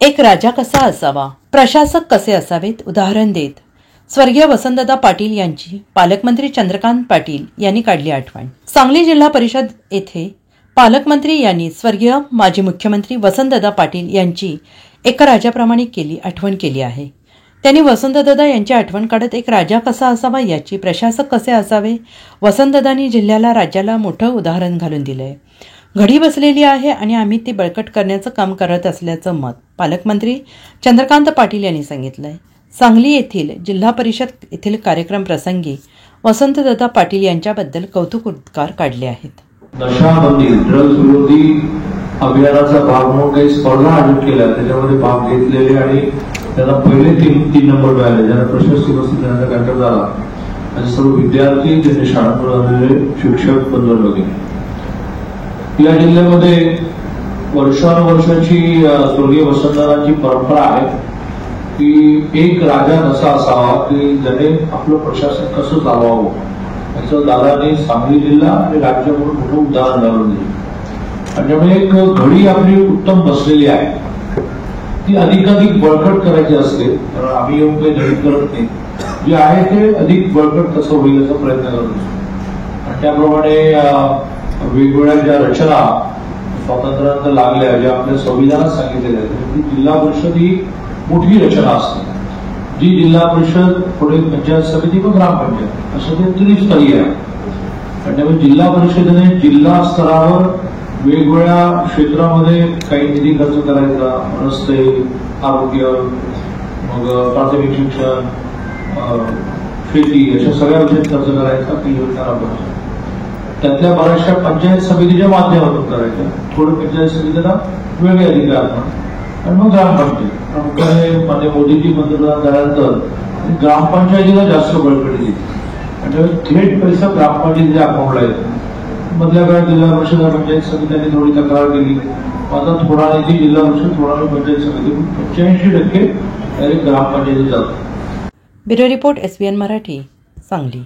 एक राजा कसा असावा, प्रशासक कसे असावेत उदाहरण देत स्वर्गीय वसंतदादा पाटील यांची पालकमंत्री चंद्रकांत पाटील यांनी काढली आठवण। सांगली जिल्हा परिषद येथे पालकमंत्री यांनी स्वर्गीय माजी मुख्यमंत्री वसंतदादा पाटील यांची एका राजाप्रमाणे आठवण केली आहे। त्यांनी वसंतदादा यांची आठवण काढत एक राजा कसा असावा याची, प्रशासक कसे असावे, वसंतदादांनी जिल्ह्याला राज्याला मोठं उदाहरण घालून दिलंय। घडी बसलेली आहे आणि आम्ही ती बळकट करण्याचं काम करत असल्याचं मत पालकमंत्री चंद्रकांत पाटील यांनी सांगितलंय। सांगली येथील जिल्हा परिषद येथील कार्यक्रम प्रसंगी वसंतदादा पाटील यांच्याबद्दल कौतुक उद्गार काढले आहेत। नशाबंदी ड्रग्ज विरोधी अभियानाचा भाग म्हणून काही स्पर्धा आयोजित केल्या, त्याच्यामध्ये भाग घेतलेले आणि त्यांना पहिले तीन नंबर मिळाले, ज्यांना प्रशस्ती बक्षीस देण्याचा कार्यक्रम झाला आणि सर्व विद्यार्थी त्यांनी शाळांमध्ये शिक्षक बनवले होते। या जिल्ह्यामध्ये वर्षानुवर्षाची स्वर्गीय वसंतदादांची परंपरा आहे की एक राजा कसा असावा की ज्याने आपलं प्रशासन कसं चालवावं याचं दादांनी सांगली जिल्हा आणि राज्य म्हणून मोठं उदाहरण घालून दिलं। आणि त्यामुळे एक घडी आपली उत्तम बसलेली आहे, ती अधिकाधिक बळकट करायची असते, कारण आम्ही येऊन काही नवीन करत नाही, जे आहे ते अधिक बळकट कसं होईल याचा प्रयत्न करत असतो। आणि त्याप्रमाणे वेगवेगळ्या ज्या रचना स्वातंत्र्यानंतर लागल्या, ज्या आपल्या संविधानात सांगितलेल्या आहेत, ती जिल्हा परिषद ही मोठी रचना असते, जी जिल्हा परिषद पुढे पंचायत समिती व ग्रामपंचायत असं ते त्रिस्तरीय आहे। आणि त्यामुळे जिल्हा परिषदेने जिल्हा स्तरावर वेगवेगळ्या क्षेत्रामध्ये काही निधी खर्च करायचा, रस्ते, आरोग्य, मग प्राथमिक शिक्षण, शेती अशा सगळ्या विषयात खर्च करायचा, ती योजना राबवायची। त्यातल्या बऱ्याचशा पंचायत समितीच्या माध्यमातून करायच्या, थोडं पंचायत समितीला वेगळे अधिकार आणि मग ग्रामपंचायत प्रामुख्याने मान्य मोदीजी पंतप्रधान झाल्यानंतर ग्रामपंचायतीला जास्त बळकटी दिली आणि थेट पैसा ग्रामपंचायतीच्या अकाउंटला येतो। मधल्या काळात जिल्हा परिषद पंचायत समित्यांनी थोडी तक्रार केली, आता थोडा निधी जिल्हा परिषद, थोडा पंचायत समिती, 85% डायरेक्ट ग्रामपंचायतीत जातो। Bureau report SBN Marathi, Sangli.